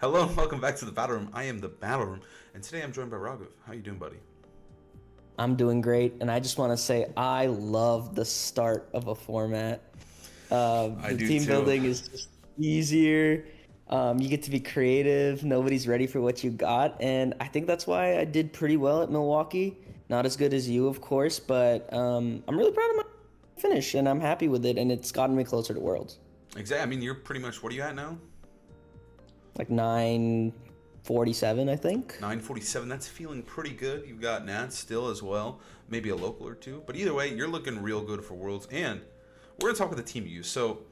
Hello and welcome back to the Battle Room. I am the Battle Room, and today I'm joined by Raghav. How you doing, buddy? I'm doing great, and I just want to say I love the start of a format. I The do team too. building is just easier. You get to be creative. Nobody's ready for what you got, and I think that's why I did pretty well at Milwaukee. Not as good as you, of course, but I'm really proud of my finish, and I'm happy with it, and it's gotten me closer to Worlds. Exactly. I mean, you're pretty much, what are you at now? Like 947, I think. 947. That's feeling pretty good. You've got Nats still as well, maybe a local or two. But either way, you're looking real good for Worlds. And we're going to talk about the team you use. So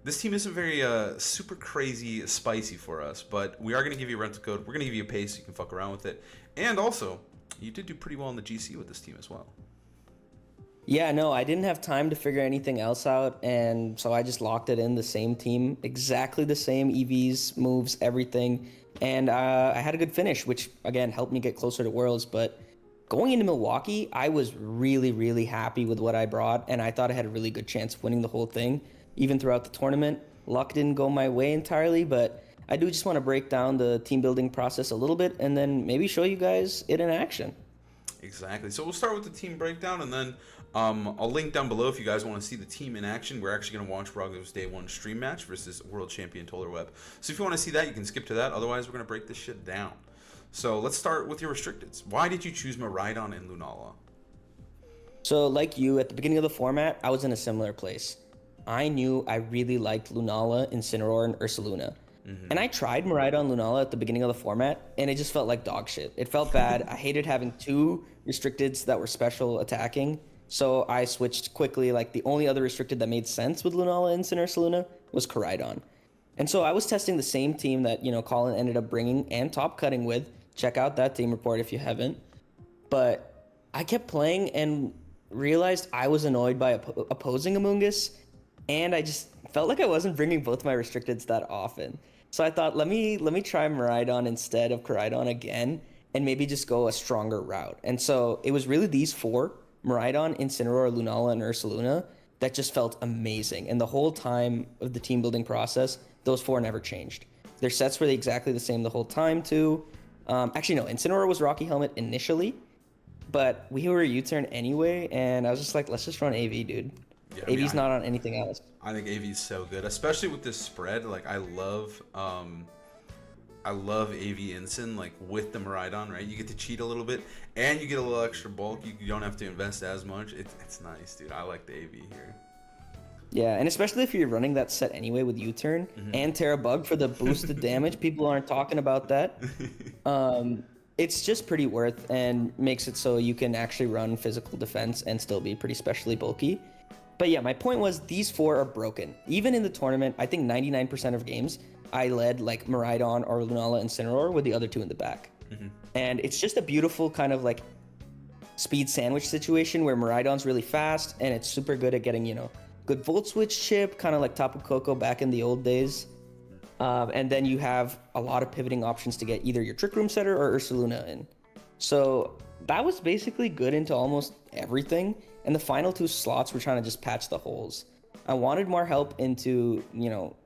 this team isn't very super crazy spicy for us, but we are going to give you a rental code. We're going to give you a pace so you can fuck around with it. And also, you did do pretty well in the GC with this team as well. Yeah, no, I didn't have time to figure anything else out, and so I just locked it in the same team, exactly the same EVs, moves, everything, and I had a good finish, which again helped me get closer to Worlds. But going into Milwaukee, I was really, really happy with what I brought, and I thought I had a really good chance of winning the whole thing, even throughout the tournament. Luck didn't go my way entirely, but I do just want to break down the team building process a little bit, and then maybe show you guys it in action. Exactly. So we'll start with the team breakdown, and then I'll link down below if you guys want to see the team in action. We're actually going to watch Raghav's Day 1 stream match versus world champion Tolar Webb. So if you want to see that, you can skip to that. Otherwise, we're going to break this shit down. So let's start with your restricteds. Why did you choose Maridon and Lunala? So, like you, at the beginning of the format, I was in a similar place. I knew I really liked Lunala, Incineroar, and Ursaluna. And I tried Miraidon Lunala at the beginning of the format, and it just felt like dog shit. It felt bad. I hated having two restricteds that were special attacking. So I switched quickly. Like, the only other restricted that made sense with Lunala and Ursaluna was Koraidon. And so I was testing the same team that, Colin ended up bringing and top cutting with. Check out that team report if you haven't. But I kept playing and realized I was annoyed by opposing Amoongus, and I just felt like I wasn't bringing both my restricteds that often. So I thought, let me try Miraidon instead of Koraidon again, and maybe just go a stronger route. And so it was really these four, Miraidon, Incineroar, Lunala, and Ursaluna, that just felt amazing. And the whole time of the team building process, those four never changed. Their sets were exactly the same the whole time too. Actually, no, Incineroar was Rocky Helmet initially, but we were U-turn anyway, and I was just like, let's just run AV, dude. Yeah, AV's not on anything else. I think AV is so good, especially with this spread. Like I love AV Ensign, like with the Maridon, right? You get to cheat a little bit, and you get a little extra bulk. You don't have to invest as much. It's nice, dude. I like the AV here. Yeah, and especially if you're running that set anyway with U-turn and Terra Bug for the boosted damage, people aren't talking about that. It's just pretty worth and makes it so you can actually run physical defense and still be pretty specially bulky. But yeah, my point was these four are broken. Even in the tournament, I think 99% of games, I led like Miraidon or Lunala and Incineroar with the other two in the back. And it's just a beautiful kind of like speed sandwich situation where Miraidon's really fast and it's super good at getting, good Volt Switch chip, kind of like Tapu Koko back in the old days. And then you have a lot of pivoting options to get either your Trick Room Setter or Ursaluna in. So that was basically good into almost everything. And the final two slots were trying to just patch the holes. I wanted more help into,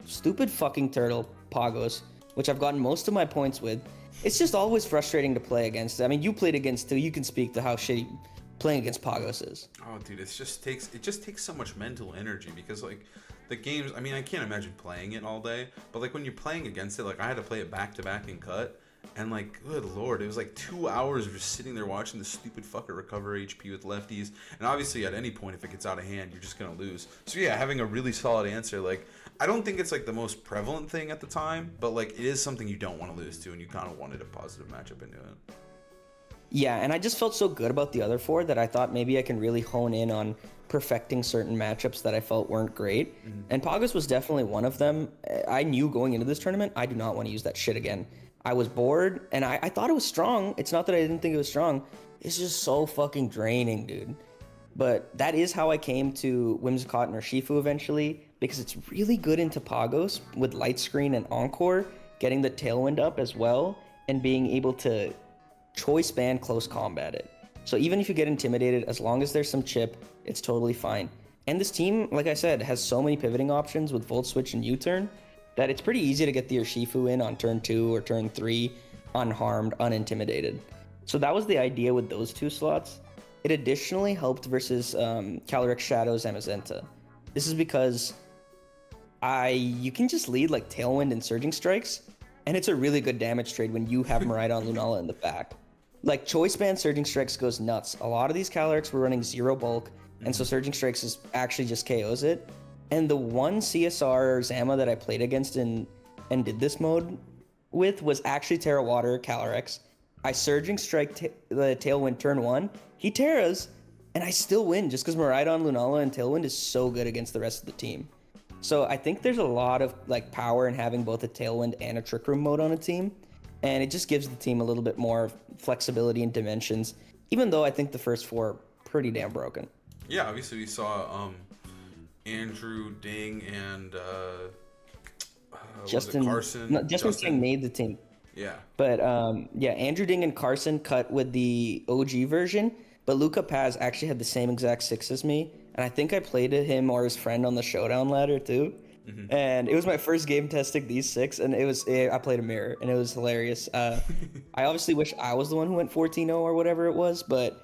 stupid fucking turtle, Pagos, which I've gotten most of my points with. It's just always frustrating to play against. I mean, you played against too. You can speak to how shitty playing against Pagos is. Oh, dude, it just takes so much mental energy because like the games. I mean, I can't imagine playing it all day, but like when you're playing against it, like I had to play it back to back and cut. And like, good lord, it was like 2 hours of just sitting there watching this stupid fucker recover HP with lefties. And obviously, at any point, if it gets out of hand, you're just gonna lose. So yeah, having a really solid answer, like, I don't think it's like the most prevalent thing at the time, but like, it is something you don't want to lose to, and you kind of wanted a positive matchup into it. Yeah, and I just felt so good about the other four that I thought maybe I can really hone in on perfecting certain matchups that I felt weren't great. And Pagos was definitely one of them. I knew going into this tournament, I do not want to use that shit again. I was bored, and I thought it was strong. It's not that I didn't think it was strong. It's just so fucking draining, dude. But that is how I came to Whimsicott and Urshifu eventually, because it's really good into Pagos with Light Screen and Encore, getting the Tailwind up as well, and being able to choice ban close combat it. So even if you get intimidated, as long as there's some chip, it's totally fine. And this team, like I said, has so many pivoting options with Volt Switch and U-turn that it's pretty easy to get the Urshifu in on turn 2 or turn 3 unharmed, unintimidated. So that was the idea with those 2 slots. It additionally helped versus Calyrex Shadow Zamazenta. This is because you can just lead like Tailwind and Surging Strikes, and it's a really good damage trade when you have Miraidon Lunala in the back. Like Choice Band Surging Strikes goes nuts. A lot of these Calyrex were running 0 bulk, and so Surging Strikes is actually just KOs it. And the one CSR Zama that I played against and did this mode with was actually Terra Water Calyrex. I Surging Strike the Tailwind turn 1, he Terras, and I still win just because Miraidon, Lunala, and Tailwind is so good against the rest of the team. So I think there's a lot of like power in having both a Tailwind and a Trick Room mode on a team, and it just gives the team a little bit more flexibility and dimensions, even though I think the first 4 are pretty damn broken. Yeah, obviously we saw Andrew, Ding, and Justin Carson. No, Justin King made the team. Yeah. But yeah, Andrew, Ding, and Carson cut with the OG version, but Luca Paz actually had the same exact 6 as me, and I think I played him or his friend on the Showdown ladder too. And it was my first game testing these 6, and I played a mirror, and it was hilarious. I obviously wish I was the one who went 14-0 or whatever it was, but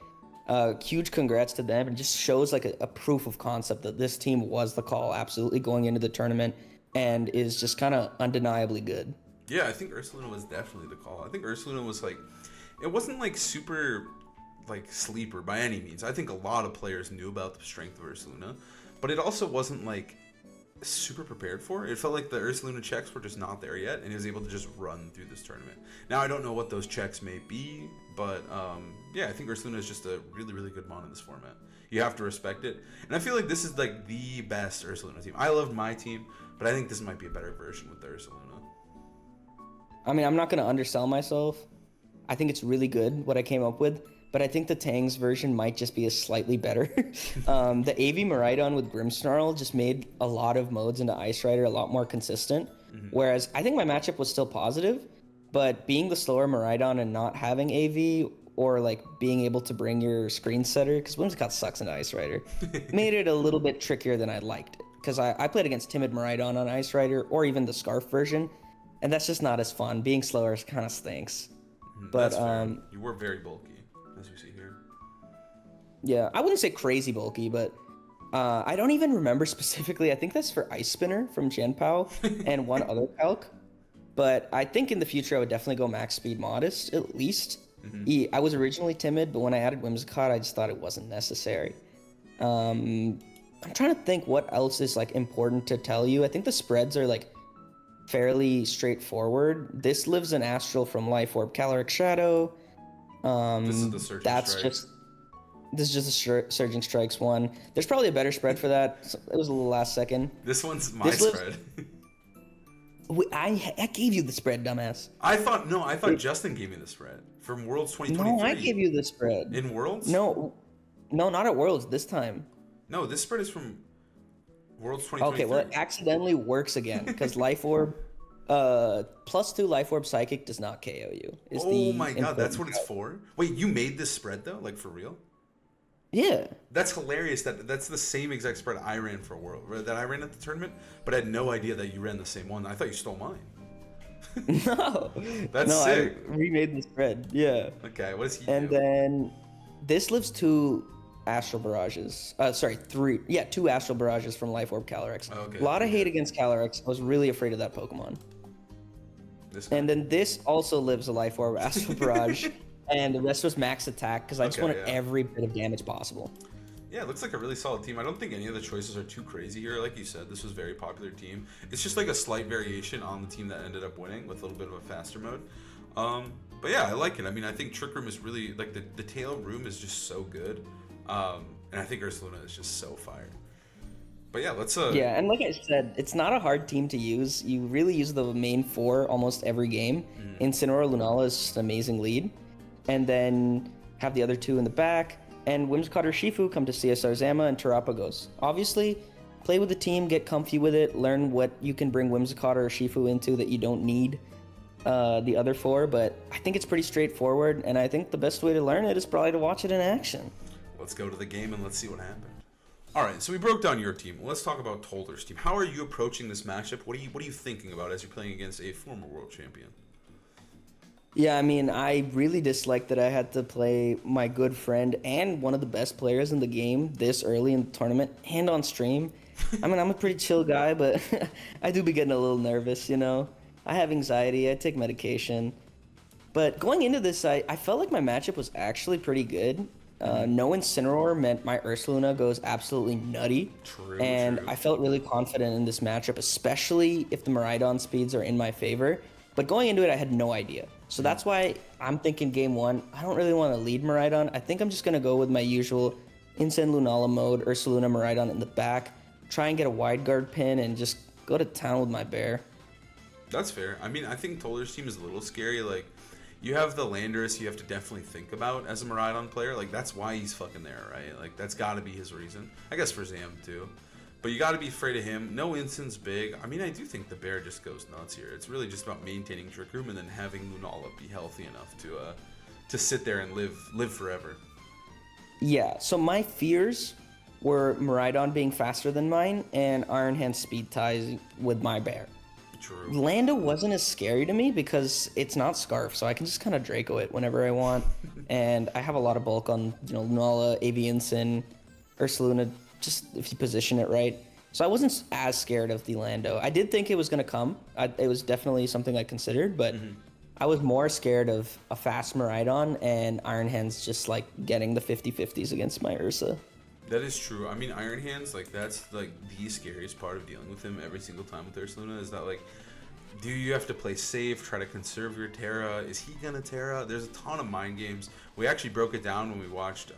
huge congrats to them, and just shows like a proof of concept that this team was the call absolutely going into the tournament and is just kind of undeniably good. Yeah, I think Ursaluna was definitely the call. I think Ursaluna was like, it wasn't like super like sleeper by any means. I think a lot of players knew about the strength of Ursaluna, but it also wasn't like super prepared for. It felt like the Ursaluna checks were just not there yet, and he was able to just run through this tournament. Now I don't know what those checks may be, but yeah, I think Ursaluna is just a really, really good mon in this format. You have to respect it, and I feel like this is like the best Ursaluna team. I loved my team, but I think this might be a better version with the Ursaluna. I mean, I'm not going to undersell myself. I think it's really good what I came up with, but I think the Tangs version might just be a slightly better. The AV Miraidon with Grimmsnarl just made a lot of modes into Ice Rider a lot more consistent, whereas I think my matchup was still positive, but being the slower Miraidon and not having AV or like being able to bring your screen setter, because Whimsicott sucks into Ice Rider, made it a little bit trickier than I liked. Because I played against Timid Miraidon on Ice Rider or even the Scarf version, and that's just not as fun. Being slower kind of stinks. But you were very bulky, as we see here. Yeah, I wouldn't say crazy bulky, but I don't even remember specifically. I think that's for Ice Spinner from Genpao and one other calc. But I think in the future I would definitely go max speed modest, at least. I was originally timid, but when I added Whimsicott, I just thought it wasn't necessary. I'm trying to think what else is like important to tell you. I think the spreads are like fairly straightforward. This lives in Astral from Life Orb Calyrex Shadow. This is the Surging Strikes. This is just a Surging Strikes one. There's probably a better spread for that. It was a little last second. This one's my spread. I gave you the spread, dumbass. I thought Justin gave me the spread from Worlds 2023. No, I gave you the spread. In Worlds? No, not at Worlds this time. No, this spread is from Worlds 2023. Okay, well, it accidentally works again because Life Orb, +2 Life Orb Psychic does not KO you. Oh my god, that's what it's for? Wait, you made this spread though? Like for real? Yeah. That's hilarious. That's the same exact spread I ran for World, that I ran at the tournament, but I had no idea that you ran the same one. I thought you stole mine. No. That's sick. I remade the spread. Yeah. Okay, what does he do? And then this lives 2 Astral Barrages. 3. Yeah, 2 Astral Barrages from Life Orb Calyrex. Okay. A lot of hate against Calyrex. I was really afraid of that Pokemon. And then this also lives a Life Orb Astral Barrage. And the rest was max attack because I just wanted every bit of damage possible. Yeah, it looks like a really solid team. I don't think any of the choices are too crazy here. Like you said, this was a very popular team. It's just like a slight variation on the team that ended up winning with a little bit of a faster mode. But yeah, I like it. I mean, I think Trick Room is really, like, the tail room is just so good. And I think Ursaluna is just so fire. But yeah, let's... Yeah, and like I said, it's not a hard team to use. You really use the main 4 almost every game. Incineroar Lunala is just an amazing lead. And then have the other 2 in the back. And Whimsicott or Shifu come to CSR Zama and Terapagos. Obviously, play with the team, get comfy with it, learn what you can bring Whimsicott or Shifu into that you don't need the other 4. But I think it's pretty straightforward, and I think the best way to learn it is probably to watch it in action. Let's go to the game and let's see what happened. All right, so we broke down your team. Let's talk about Tolder's team. How are you approaching this matchup? What are you thinking about as you're playing against a former world champion? Yeah, I mean, I really disliked that I had to play my good friend and one of the best players in the game this early in the tournament and on stream. I mean, I'm a pretty chill guy, but I do be getting a little nervous, you know? I have anxiety, I take medication. But going into this, I felt like my matchup was actually pretty good. No Incineroar meant my Ursaluna goes absolutely nutty. True, and true. I felt really confident in this matchup, especially if the Miraidon speeds are in my favor. But going into it, I had no idea. So that's why I'm thinking game one, I don't really want to lead Miraidon. I think I'm just going to go with my usual Incin Lunala mode, Ursaluna Miraidon in the back, try and get a wide guard pin, and just go to town with my bear. That's fair. I mean, I think Toller's team is a little scary. Like, you have the Landorus you have to definitely think about as a Miraidon player. Like, that's why he's fucking there, right? Like, that's got to be his reason. I guess for Zam, too. But you got to be afraid of him. No Incin's big. I mean, I do think the bear just goes nuts here. It's really just about maintaining Trick Room and then having Lunala be healthy enough to sit there and live forever. Yeah, so my fears were Miraidon being faster than mine and Iron Hand speed ties with my bear. True. Lando wasn't as scary to me because it's not Scarf, so I can just kind of Draco it whenever I want. And I have a lot of bulk on, Lunala, Avianson, Ursaluna, just if you position it right. So I wasn't as scared of the Lando. I did think it was going to come. It was definitely something I considered, but I was more scared of a fast Miraidon and Iron Hands just like getting the 50-50s against my Ursa. That is true. I mean, Iron Hands, like, that's, like, the scariest part of dealing with him every single time with Ursaluna is that, like, do you have to play safe, try to conserve your Terra? Is he gonna Terra? There's a ton of mind games. We actually broke it down when we watched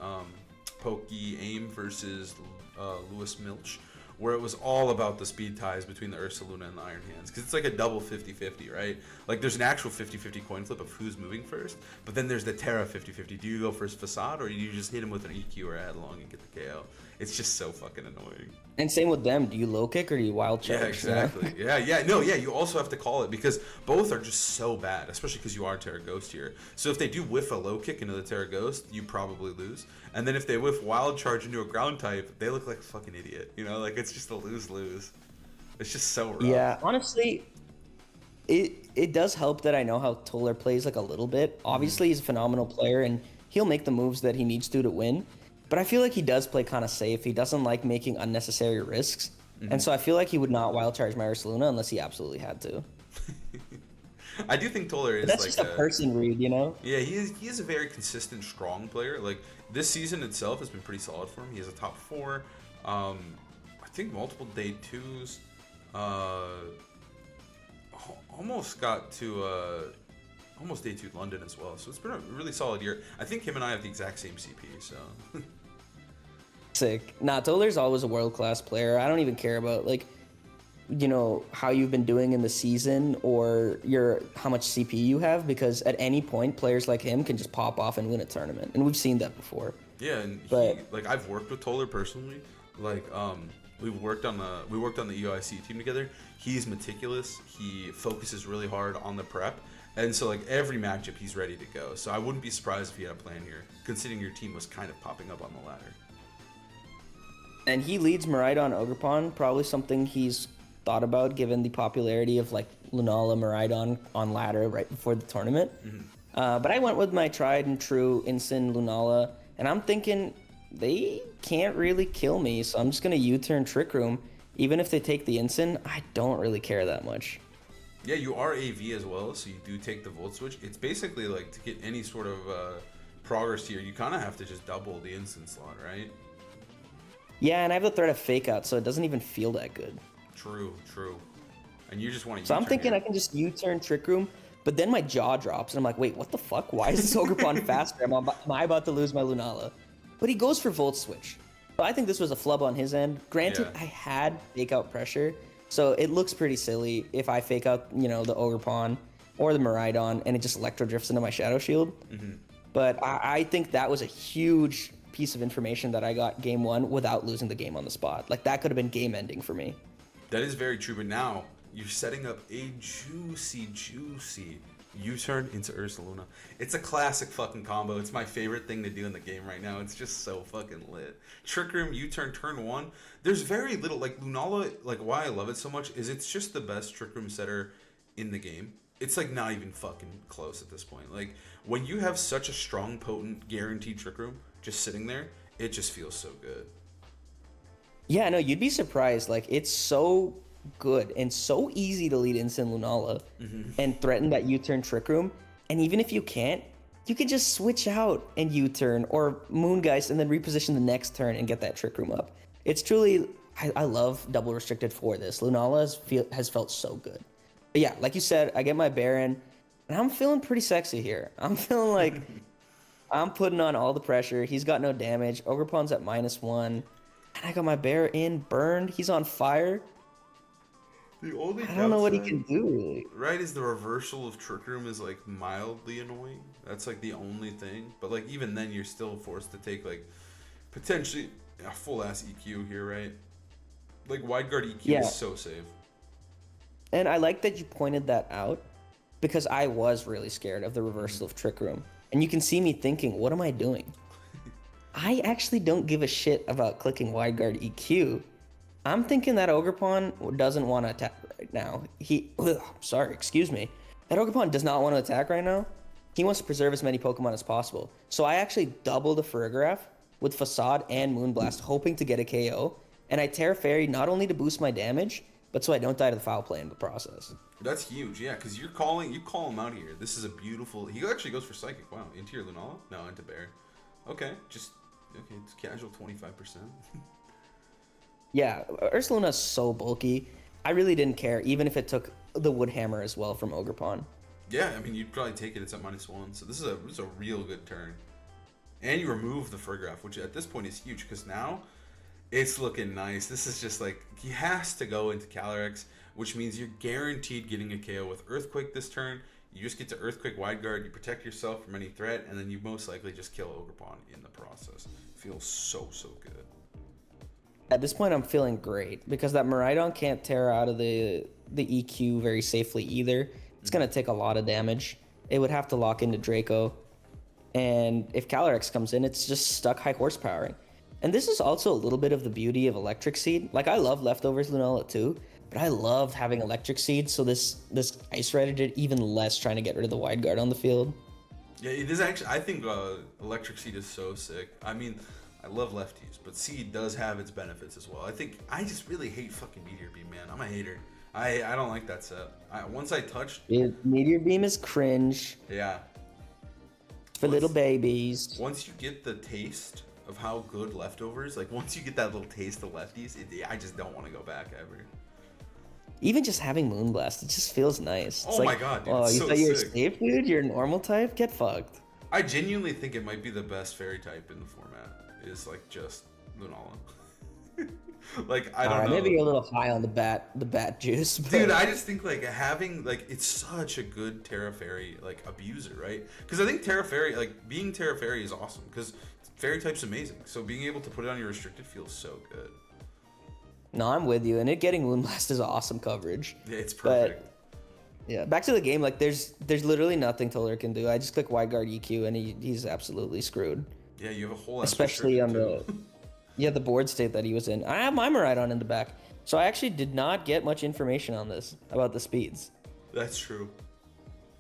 Pokey Aim versus Lewis Milch, where it was all about the speed ties between the Ursaluna and the Iron Hands. Because it's like a double 50-50, right? Like, there's an actual 50-50 coin flip of who's moving first, but then there's the Terra 50-50. Do you go first Facade, or do you just hit him with an EQ or a headlong and get the KO? It's just so fucking annoying. And same with them. Do you low kick or do you wild charge? Yeah, exactly. Yeah. You also have to call it because both are just so bad, especially because you are Terra Ghost here. So if they do whiff a low kick into the Terra Ghost, you probably lose. And then if they whiff wild charge into a ground type, they look like a fucking idiot. You know, like, it's just a lose-lose. It's just so rough. Yeah, honestly, it does help that I know how Toller plays like a little bit. Obviously, he's a phenomenal player and he'll make the moves that he needs to win. But I feel like he does play kind of safe. He doesn't like making unnecessary risks. And so I feel like he would not wild charge my Ursaluna unless he absolutely had to. I do think Toller is But that's like just a person read, you know? Yeah, he is a very consistent, strong player. Like, this season itself has been pretty solid for him. He has a top 4. I think multiple day 2s. Almost got to almost day 2 London as well. So it's been a really solid year. I think him and I have the exact same CP, so Sick. Nah, Toller's always a world-class player. I don't even care about, like, how you've been doing in the season or how much CP you have, because at any point, players like him can just pop off and win a tournament. And we've seen that before. Yeah, and I've worked with Toller personally. Like, we worked on the EOIC team together. He's meticulous. He focuses really hard on the prep. And so, like, every matchup, he's ready to go. So I wouldn't be surprised if he had a plan here, considering your team was kind of popping up on the ladder. And he leads Miraidon Ogerpon, probably something he's thought about given the popularity of, like, Lunala Miraidon on ladder right before the tournament. But I went with my tried and true Incin Lunala, and I'm thinking they can't really kill me, so I'm just going to U-turn Trick Room. Even if they take the Incin, I don't really care that much. Yeah, you are AV as well, so you do take the Volt Switch. It's basically like to get any sort of progress here, you kind of have to just double the instant slot, right? Yeah, and I have the threat of Fake Out, so it doesn't even feel that good. True. And you just want to So I'm thinking I can just U-turn Trick Room, but then my jaw drops, and I'm like, wait, what the fuck? Why is this Ogerpon faster? Am I about to lose my Lunala? But he goes for Volt Switch. But I think this was a flub on his end. Granted, Yeah. I had Fake Out pressure, so it looks pretty silly if I Fake Out, the Ogerpon or the Miraidon, and it just Electro Drifts into my Shadow Shield. But I think that was a huge piece of information that I got game 1 without losing the game on the spot. Like, that could have been game ending for me. That is very true, but now you're setting up a juicy U-turn into Ursaluna. It's a classic fucking combo. It's my favorite thing to do in the game right now. It's just so fucking lit. Trick Room, U-turn, turn one. There's very little, like, Lunala, like, why I love it so much is it's just the best Trick Room setter in the game. It's, like, not even fucking close at this point. Like, when you have such a strong, potent, guaranteed Trick Room just sitting there, it just feels so good. Yeah, no, you'd be surprised. Like, it's so good and so easy to lead Instant Lunala and threaten that U-turn Trick Room. And even if you can't, you can just switch out and U-turn or Moongeist and then reposition the next turn and get that Trick Room up. It's truly, I love double restricted for this. Lunala has felt so good. But yeah, like you said, I get my Baron, and I'm feeling pretty sexy here. I'm feeling like I'm putting on all the pressure. He's got no damage. Ogerpon's at -1. And I got my bear in, burned. He's on fire. The only I don't know what he can do, really. Right, is the reversal of Trick Room is, like, mildly annoying. That's, like, the only thing. But, like, even then, you're still forced to take, like, potentially a full-ass EQ here, right? Like, Wide Guard EQ is so safe. And I like that you pointed that out, because I was really scared of the reversal of Trick Room. And you can see me thinking, what am I doing? I actually don't give a shit about clicking Wide Guard EQ. I'm thinking that Ogerpon doesn't want to attack right now. Excuse me. That Ogerpon does not want to attack right now. He wants to preserve as many Pokemon as possible. So I actually doubled the Farigiraf with Facade and Moonblast, hoping to get a KO. And I Terra Fairy not only to boost my damage, but so I don't die to the foul play in the process. That's huge, yeah, because you call him out here. This is a beautiful. He actually goes for Psychic. Wow, into your Lunala? No, into Bear. Okay, it's casual 25%. Yeah, Ursaluna is so bulky. I really didn't care, even if it took the Wood Hammer as well from Ogerpon. Yeah, I mean, you'd probably take it. It's at -1, so this is a real good turn. And you remove the Farigiraf, which at this point is huge, because now it's looking nice. This is just like, he has to go into Calyrex, which means you're guaranteed getting a KO with Earthquake this turn. You just get to Earthquake Wide Guard, you protect yourself from any threat, and then you most likely just kill Ogerpon in the process. Feels so good. At this point, I'm feeling great, because that Miraidon can't tear out of the EQ very safely either. It's going to take a lot of damage. It would have to lock into Draco. And if Calyrex comes in, it's just stuck high horsepowering. And this is also a little bit of the beauty of Electric Seed. Like, I love Leftovers Lunala too, but I loved having Electric Seed, so this Ice Rider did even less trying to get rid of the Wide Guard on the field. Yeah, it is actually, I think Electric Seed is so sick. I mean, I love lefties, but Seed does have its benefits as well. I just really hate fucking Meteor Beam, man. I'm a hater. I don't like that set. Once I touched... Meteor Beam is cringe. Yeah. For little babies. Once you get the taste of how good Leftovers, like once you get that little taste of lefties, I just don't want to go back ever. Even just having Moonblast, it just feels nice. It's my god, dude, oh, you so thought you were sick. safe, dude? You're a normal type? Get fucked. I genuinely think it might be the best fairy type in the format. Is like just Lunala. Like, I don't know. Maybe a little high on the bat juice. But... Dude, I just think like having like, it's such a good Terra Fairy like abuser, right? Because I think Terra Fairy, like being Terra Fairy is awesome because fairy type's amazing. So being able to put it on your restricted feels so good. No, I'm with you, and it getting Moonblast is awesome coverage. Yeah, it's perfect. But, yeah, back to the game. Like, there's literally nothing Toller can do. I just click Wide Guard EQ, and he's absolutely screwed. Yeah, you have a whole. Especially on the board state that he was in. I have my Miraidon in the back, so I actually did not get much information on this about the speeds. That's true.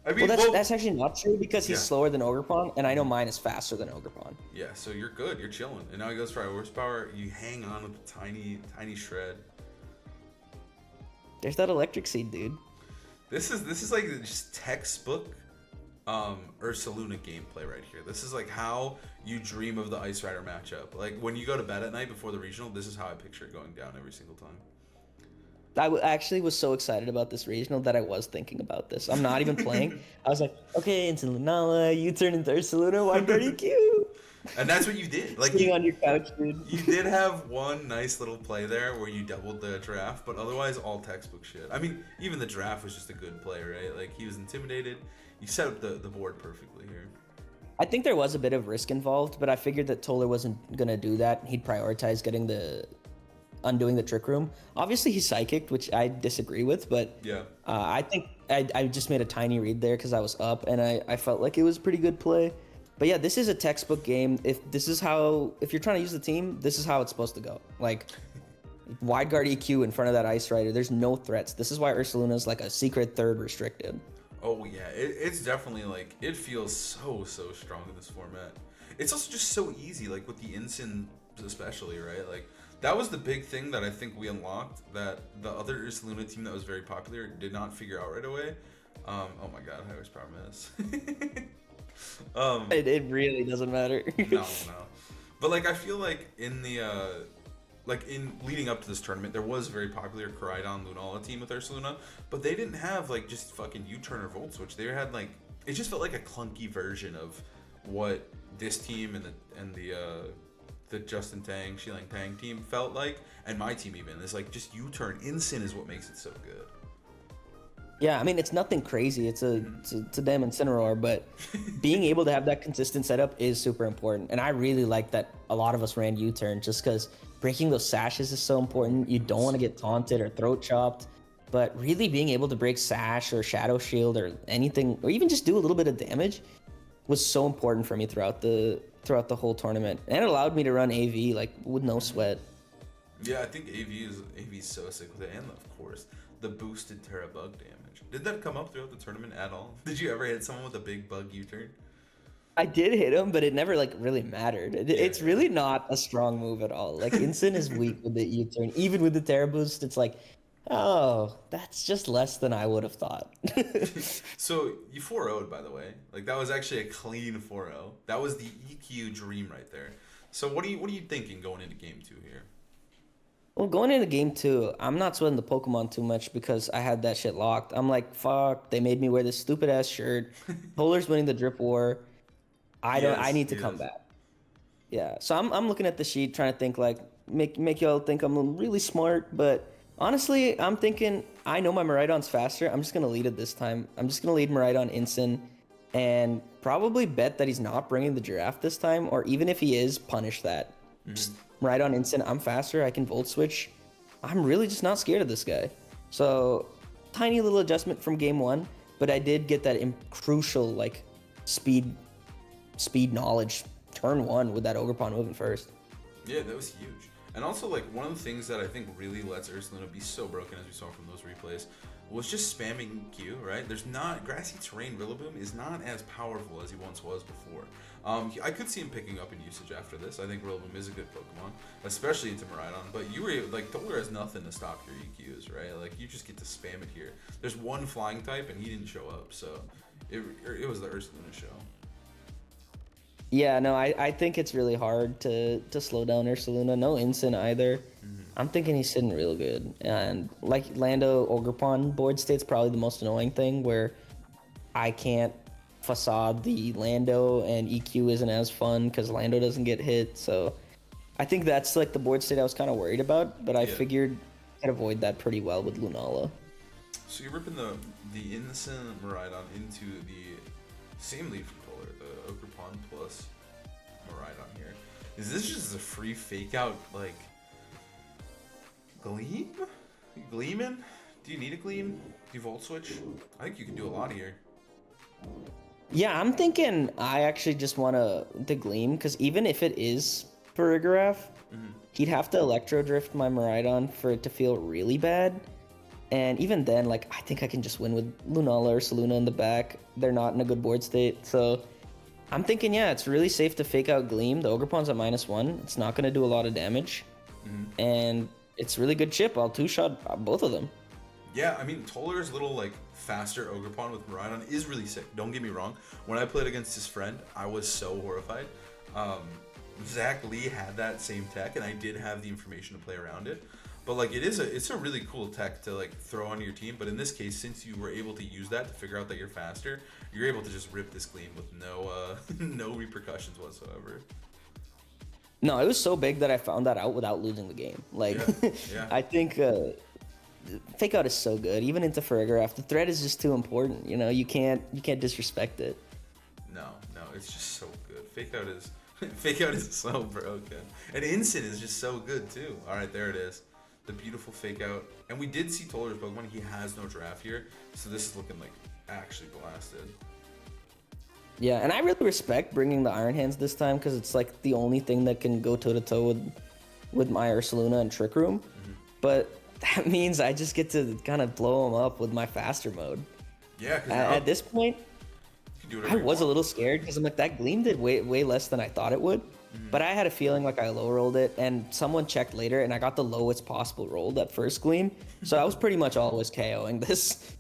I mean, that's actually not true because he's slower than Ogerpon, and I know mine is faster than Ogerpon. Yeah, so you're good. You're chilling. And now he goes for high horsepower. You hang on with the tiny shred. There's that Electric Seed, dude. This is like just textbook Ursaluna gameplay right here. This is like how you dream of the Ice Rider matchup. Like when you go to bed at night before the regional, this is how I picture it going down every single time. I actually was so excited about this regional that I was thinking about this. I'm not even playing. I was like, okay, into Lunala, you turn into Ursaluna, Wide Guard EQ. And that's what you did. Like sitting on your couch, dude. You did have one nice little play there where you doubled the draft, but otherwise all textbook shit. I mean, even the draft was just a good play, right? Like he was intimidated. You set up the board perfectly here. I think there was a bit of risk involved, but I figured that Toller wasn't gonna do that. He'd prioritize undoing the Trick Room. Obviously, he psychicked, which I disagree with, but yeah, I think I just made a tiny read there because I was up and I felt like it was a pretty good play. But yeah, this is a textbook game. If you're trying to use the team, this is how it's supposed to go. Like wide guard EQ in front of that Ice Rider. There's no threats. This is why Ursaluna's like a secret third restricted. Oh yeah, it's definitely like it feels so strong in this format. It's also just so easy, like with the Ensign especially, right? Like that was the big thing that I think we unlocked that the other Ursaluna team that was very popular did not figure out right away. Oh my god, I always promise. It really doesn't matter. No. But like I feel like in the like in leading up to this tournament, there was a very popular Koraidon Lunala team with Ursaluna, but they didn't have like just fucking U-turn or Volt Switch. They had like it just felt like a clunky version of what this team and the Justin Tang, Shilang Tang team felt like, and my team even. It's like just U-turn Instant is what makes it so good. Yeah, I mean, it's nothing crazy. It's a damn Incineroar, but being able to have that consistent setup is super important. And I really like that a lot of us ran U-turn just because breaking those sashes is so important. You don't want to get taunted or throat chopped, but really being able to break sash or shadow shield or anything, or even just do a little bit of damage was so important for me throughout the whole tournament. And it allowed me to run AV like with no sweat. Yeah, I think AV is so sick with it, and of course the boosted Terra bug damage. Did that come up throughout the tournament at all? Did you ever hit someone with a big bug U-turn? I did hit him, but it never like really mattered. It's really not a strong move at all. Like Instant is weak with the U-turn. Even with the Terra boost, it's like, oh, that's just less than I would have thought. So you 4-0'd, by the way. Like that was actually a clean 4-0. That was the EQ dream right there. So what are you thinking going into game 2 here? Well, going into game 2, I'm not sweating the Pokemon too much because I had that shit locked. I'm like, fuck, they made me wear this stupid ass shirt. Polar's winning the drip war. I need to come back. Yeah. So I'm looking at the sheet trying to think like make y'all think I'm really smart, but honestly, I'm thinking I know my Miraidon's faster. I'm just gonna lead it this time. I'm just gonna lead Miraidon Instant and probably bet that he's not bringing the Giraffe this time, or even if he is, punish that. Just Miraidon Instant, I'm faster, I can Volt Switch. I'm really just not scared of this guy. So, tiny little adjustment from game 1, but I did get that crucial like speed knowledge turn 1 with that Ogerpon moving first. Yeah, that was huge. And also, like, one of the things that I think really lets Ursaluna be so broken, as we saw from those replays, was just spamming Q, right? There's not... Grassy Terrain Rillaboom is not as powerful as he once was before. I could see him picking up in usage after this. I think Rillaboom is a good Pokemon, especially into Miraidon. But you were able... Like, Toler has nothing to stop your EQs, right? Like, you just get to spam it here. There's one flying type, and he didn't show up, so... It was the Ursaluna show. Yeah, no, I think it's really hard to slow down Ursaluna. No Instant either. I'm thinking he's sitting real good. And like Lando Ogerpon board state's probably the most annoying thing where I can't facade the Lando and EQ isn't as fun because Lando doesn't get hit. So I think that's like the board state I was kind of worried about, but I figured I'd avoid that pretty well with Lunala. So you're ripping the Innocent Miraidon into the same lead from Polar, the Ogerpon plus Miraidon here. Is this just a free fake out like Gleam? Gleamin'? Do you need a Gleam? Do you Volt Switch? I think you can do a lot here. Yeah, I'm thinking I actually just want to Gleam because even if it is Perigraph, he'd have to Electro Drift my Miraidon for it to feel really bad. And even then, like, I think I can just win with Lunala or Ursaluna in the back. They're not in a good board state. So I'm thinking, yeah, it's really safe to fake out Gleam. The Ogerpon's at -1. It's not going to do a lot of damage. And it's really good chip. I'll two-shot both of them. Yeah, I mean, Toler's little, like, faster Ogerpon with Miraidon is really sick. Don't get me wrong. When I played against his friend, I was so horrified. Zach Lee had that same tech, and I did have the information to play around it. But like it's a really cool tech to like throw onto your team. But in this case, since you were able to use that to figure out that you're faster, you're able to just rip this Gleam with no no repercussions whatsoever. No, it was so big that I found that out without losing the game. Like, yeah. I think fake out is so good. Even into Ferrigraph, the threat is just too important. You know, you can't disrespect it. No, it's just so good. Fake out is so broken. And Instant is just so good too. All right, there it is. the beautiful fake out. And we did see Tolar's Pokemon. He has no draft here, so this is looking like actually blasted. Yeah, and I really respect bringing the Iron Hands this time because it's like the only thing that can go toe to toe with my Ursaluna and Trick Room. But that means I just get to kind of blow them up with my faster mode. Yeah, at this point, I was a little scared because I'm like, that Gleam did way less than I thought it would. But I had a feeling like I low rolled it, and someone checked later, and I got the lowest possible roll that first Gleam. So I was pretty much always KOing this.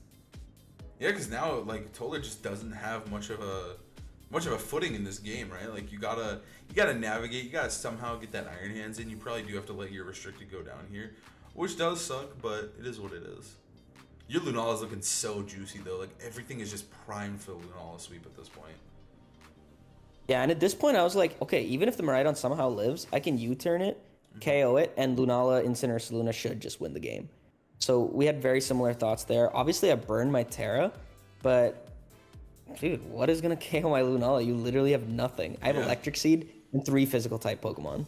Yeah, because now like Tolar just doesn't have much of a footing in this game, right? Like you gotta navigate, you gotta somehow get that Iron Hands in. You probably do have to let your restricted go down here, which does suck, but it is what it is. Your Lunala's looking so juicy though. Like everything is just primed for the Lunala sweep at this point. Yeah, and at this point I was like, okay, even if the Miraidon somehow lives, I can U-turn it, KO it, and Lunala Incineroar Ursaluna should just win the game. So we had very similar thoughts there. Obviously I burned my Terra, but dude, what is gonna KO my Lunala? You literally have nothing. I have Electric Seed and 3 physical type Pokemon.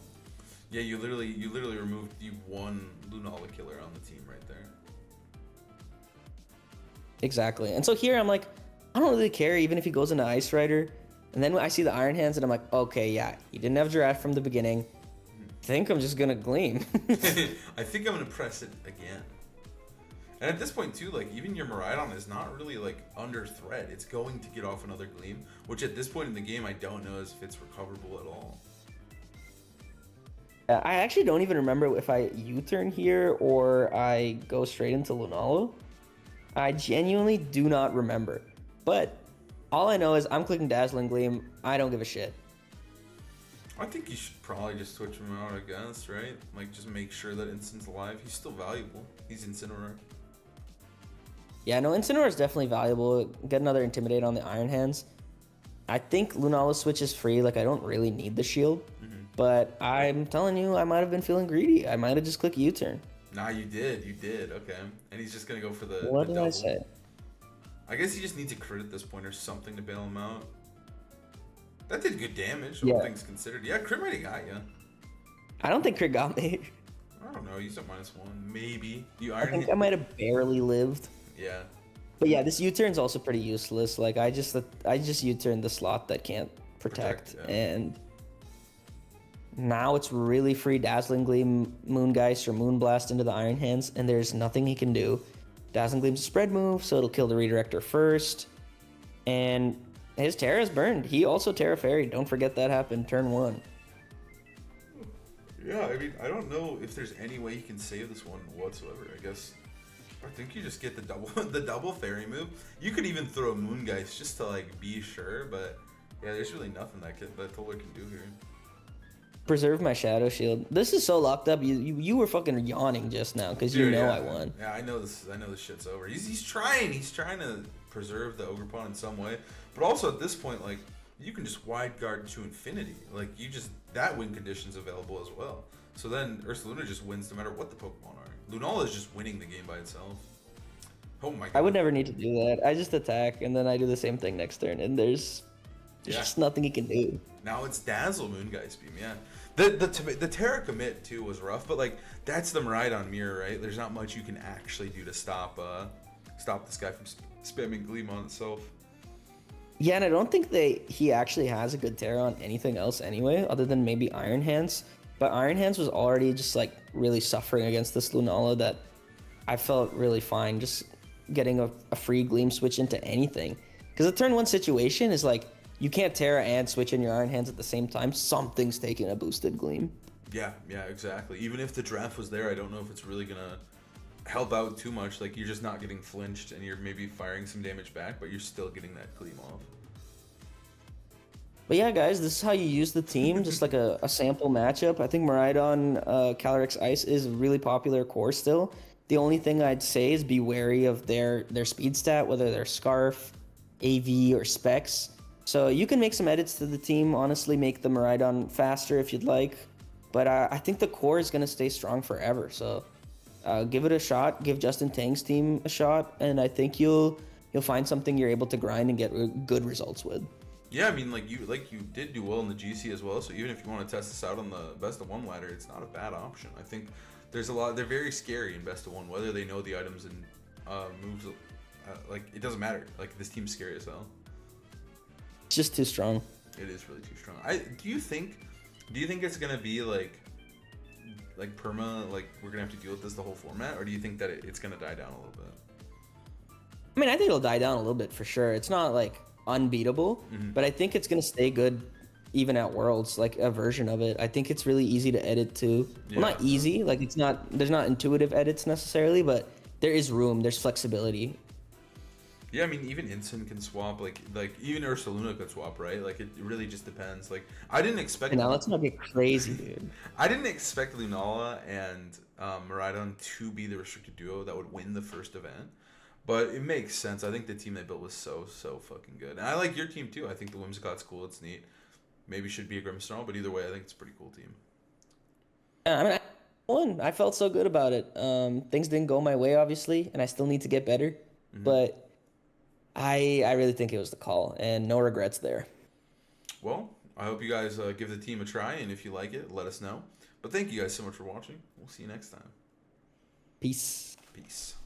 Yeah, you literally removed the one Lunala killer on the team right there. Exactly. And so here I'm like, I don't really care even if he goes into Ice Rider. And then I see the Iron Hands and I'm like, okay, yeah, he didn't have Giraffe from the beginning. I think I'm just gonna Gleam. I think I'm gonna press it again. And at this point too, like even your Miraidon is not really like under threat. It's going to get off another Gleam, which at this point in the game I don't know if it's recoverable at all. I actually don't even remember if I U-turn here or I go straight into Lunala. I genuinely do not remember. But all I know is I'm clicking Dazzling Gleam. I don't give a shit. I think you should probably just switch him out, I guess, right? Like just make sure that Instin's alive. He's still valuable. He's Incineroar. Yeah, no, Incineroar is definitely valuable. Get another Intimidate on the Iron Hands. I think Lunala switch is free. Like, I don't really need the shield. But I'm telling you, I might have been feeling greedy. I might have just clicked U-turn. Nah, you did. You did. Okay. And he's just going to go for the What the did double. I say? I guess he just needs a crit at this point or something to bail him out. That did good damage, Yeah. all things considered. Yeah, crit might have got you. I don't think Crit got me. I don't know. He's at -1. Maybe. I think I might have barely lived. Yeah. But yeah, this U-turn's also pretty useless. Like, I just U-turn the slot that can't protect. Yeah. And now it's really free Dazzling Gleam, Moongeist, or Moonblast into the Iron Hands, and there's nothing he can do. Dazzling Gleam's a spread move, so it'll kill the Redirector first. And his Terra's burned. He also Terra Fairy. Don't forget that happened turn 1. Yeah, I mean, I don't know if there's any way you can save this one whatsoever. I guess I think you just get the double the double fairy move. You could even throw Moongeist just to like be sure, but yeah, there's really nothing that Tolar can do here. Preserve my Shadow Shield. This is so locked up. You were fucking yawning just now because you know yeah, I won. Yeah, I know this shit's over. He's trying to preserve the Ogerpon in some way, but also at this point, like you can just wide guard to infinity. Like that win condition's available as well. So then Ursaluna just wins no matter what the Pokemon are. Lunala is just winning the game by itself. Oh my god. I would never need to do that. I just attack and then I do the same thing next turn, and there's just nothing he can do. Now it's Dazzle Moongeist Beam, yeah. The Terra commit too was rough, but like that's the Miraidon mirror, right? There's not much you can actually do to stop this guy from spamming Gleam on itself. Yeah, and I don't think he actually has a good Terra on anything else anyway, other than maybe Iron Hands. But Iron Hands was already just like really suffering against this Lunala that I felt really fine just getting a free Gleam switch into anything. Because the turn 1 situation is like, you can't Terra and switch in your Iron Hands at the same time. Something's taking a boosted Gleam. Yeah, exactly. Even if the draft was there, I don't know if it's really gonna help out too much. Like you're just not getting flinched and you're maybe firing some damage back, but you're still getting that Gleam off. But yeah, guys, this is how you use the team, just like a sample matchup. I think Miraidon Calyrex Ice is a really popular core still. The only thing I'd say is be wary of their speed stat, whether they're Scarf, AV, or Specs. So you can make some edits to the team, honestly, make the Miraidon faster if you'd like. But I think the core is going to stay strong forever. So give it a shot, give Justin Tang's team a shot, and I think you'll find something you're able to grind and get good results with. Yeah, I mean, like you did do well in the GC as well. So even if you want to test this out on the best of 1 ladder, it's not a bad option. I think there's a lot. They're very scary in best of one, whether they know the items and moves. Like it doesn't matter. Like this team's scary as hell. It's just too strong. It is really too strong. Do you think it's gonna be like perma, like we're gonna have to deal with this the whole format, or do you think that it's gonna die down a little bit? I mean, I think it'll die down a little bit for sure. It's not like unbeatable, but I think it's gonna stay good even at Worlds, like a version of it. I think it's really easy to edit too. Well, not easy, like there's not intuitive edits necessarily, but there is room, there's flexibility. Yeah, I mean, even Instant can swap, like even Ursaluna could swap, right? Like it really just depends. Like I didn't expect. Now let's not get crazy, dude. I didn't expect Lunala and Miraidon to be the restricted duo that would win the first event, but it makes sense. I think the team they built was so fucking good, and I like your team too. I think the Whimsicott's cool. It's neat. Maybe should be a Grimmsnarl, but either way, I think it's a pretty cool team. Yeah, I mean, I won. I felt so good about it. Things didn't go my way, obviously, and I still need to get better, but. I really think it was the call, and no regrets there. Well, I hope you guys give the team a try, and if you like it, let us know. But thank you guys so much for watching. We'll see you next time. Peace. Peace.